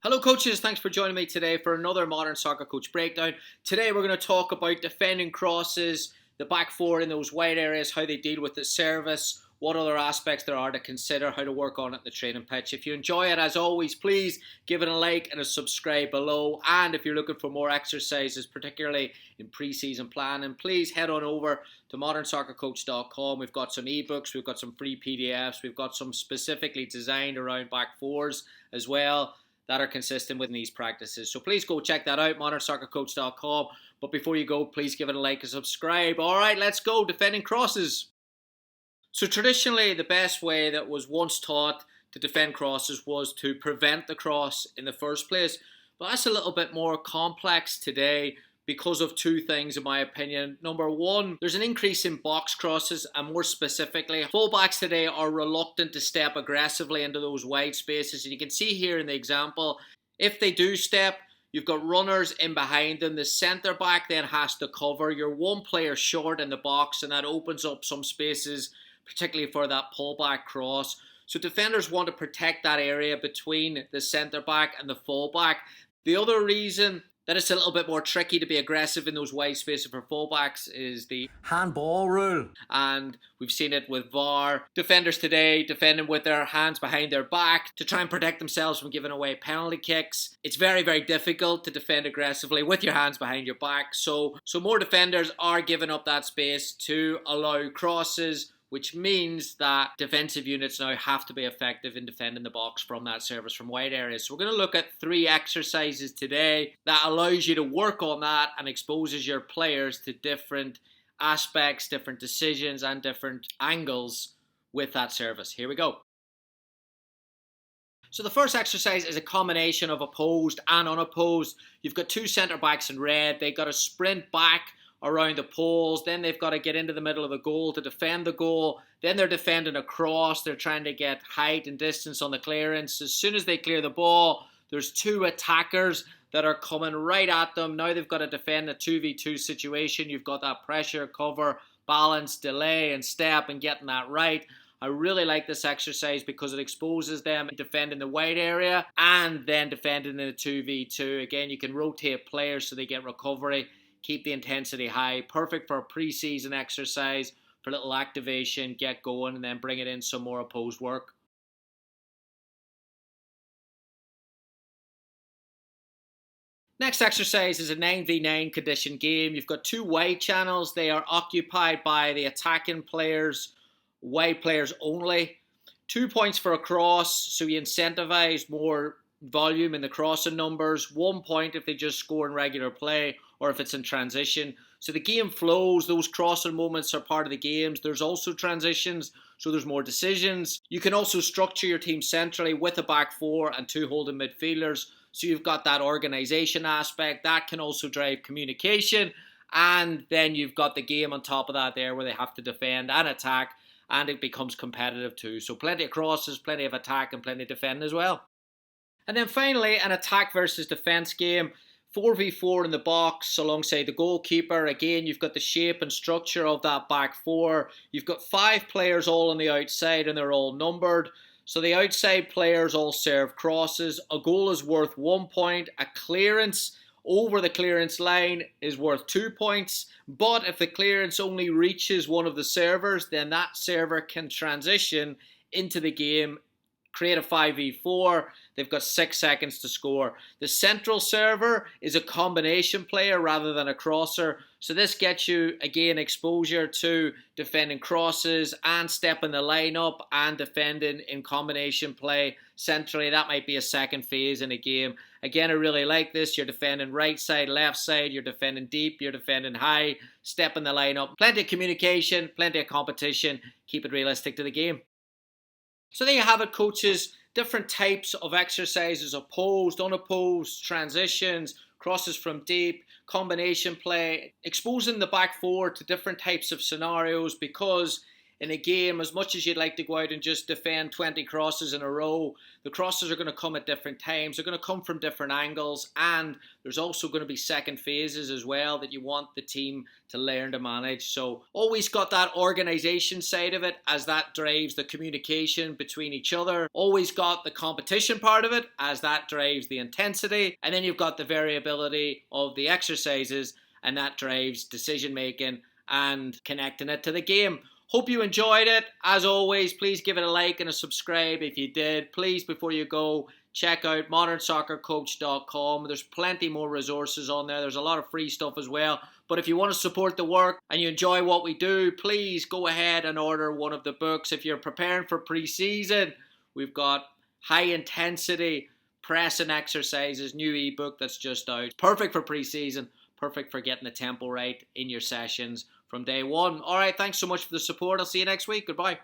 Hello coaches, thanks for joining me today for another Modern Soccer Coach Breakdown. Today we're going to talk about defending crosses, the back four in those wide areas, how they deal with the service, what other aspects there are to consider, how to work on it in the training pitch. If you enjoy it, as always, please give it a like and a subscribe below. And if you're looking for more exercises, particularly in pre-season planning, please head on over to modernsoccercoach.com. We've got some ebooks, we've got some free PDFs, we've got some specifically designed around back fours as well that are consistent with these practices. So please go check that out, modernsoccercoach.com. But before you go, please give it a like and subscribe. All right, let's go. Defending crosses. So traditionally, the best way that was once taught to defend crosses was to prevent the cross in the first place. But that's a little bit more complex today because of two things, in my opinion. Number one, there's an increase in box crosses, and more specifically, fullbacks today are reluctant to step aggressively into those wide spaces. And you can see here in the example, if they do step, you've got runners in behind them. The centre back then has to cover. You're one player short in the box, and that opens up some spaces, particularly for that pullback cross. So defenders want to protect that area between the centre back and the fullback. The other reason that it's a little bit more tricky to be aggressive in those wide spaces for fullbacks is the handball rule. And we've seen it with VAR. Defenders today defending with their hands behind their back to try and protect themselves from giving away penalty kicks. It's very, very difficult to defend aggressively with your hands behind your back. So more defenders are giving up that space to allow crosses, which means that defensive units now have to be effective in defending the box from that service from wide areas. So we're going to look at 3 exercises today that allows you to work on that and exposes your players to different aspects, different decisions, and different angles with that service. Here we go. So the first exercise is a combination of opposed and unopposed. You've got 2 centre backs in red. They got to sprint back around the poles, then they've got to get into the middle of the goal to defend the goal, then they're defending a cross, they're trying to get height and distance on the clearance. As soon as they clear the ball, there's 2 attackers that are coming right at them. Now they've got to defend a 2v2 situation. You've got that pressure, cover, balance, delay, and step, and getting that right. I really like this exercise because it exposes them defending the wide area and then defending in a 2v2. Again, you can rotate players so they get recovery. Keep the intensity high. Perfect for a pre-season exercise, for a little activation, get going, and then bring it in some more opposed work. Next exercise is a 9v9 condition game. You've got 2 wide channels. They are occupied by the attacking players, wide players only. 2 points for a cross, so you incentivize more volume in the crossing numbers. 1 point if they just score in regular play or if it's in transition. So the game flows. Those crossing moments are part of the games. There's also transitions, so there's more decisions. You can also structure your team centrally with a back 4 and 2 holding midfielders. So you've got that organisation aspect. That can also drive communication. And then you've got the game on top of that there where they have to defend and attack. And it becomes competitive too. So plenty of crosses, plenty of attack, and plenty of defend as well. And then finally, an attack versus defence game. 4v4 in the box alongside the goalkeeper. Again, you've got the shape and structure of that back 4. You've got 5 players all on the outside and they're all numbered. So the outside players all serve crosses. A goal is worth 1 point. A clearance over the clearance line is worth 2 points. But if the clearance only reaches one of the servers, then that server can transition into the game, create a 5v4. They've got 6 seconds to score. The central server is a combination player rather than a crosser. So this gets you, again, exposure to defending crosses and stepping the line up and defending in combination play centrally. That might be a second phase in a game. Again, I really like this. You're defending right side, left side. You're defending deep. You're defending high. Stepping the line up. Plenty of communication. Plenty of competition. Keep it realistic to the game. So there you have it, coaches. Different types of exercises: opposed, unopposed, transitions, crosses from deep, combination play, exposing the back 4 to different types of scenarios, because in a game, as much as you'd like to go out and just defend 20 crosses in a row, the crosses are going to come at different times. They're going to come from different angles, and there's also going to be second phases as well that you want the team to learn to manage. So always got that organisation side of it, as that drives the communication between each other. Always got the competition part of it, as that drives the intensity. And then you've got the variability of the exercises, and that drives decision making and connecting it to the game. Hope you enjoyed it. As always, please give it a like and a subscribe if you did. Please, before you go, check out modernsoccercoach.com. There's plenty more resources on there. There's a lot of free stuff as well. But if you want to support the work and you enjoy what we do, please go ahead and order one of the books. If you're preparing for pre-season, we've got high intensity pressing exercises, new ebook that's just out. Perfect for pre-season, perfect for getting the tempo right in your sessions from day one. All right, thanks so much for the support. I'll see you next week. Goodbye.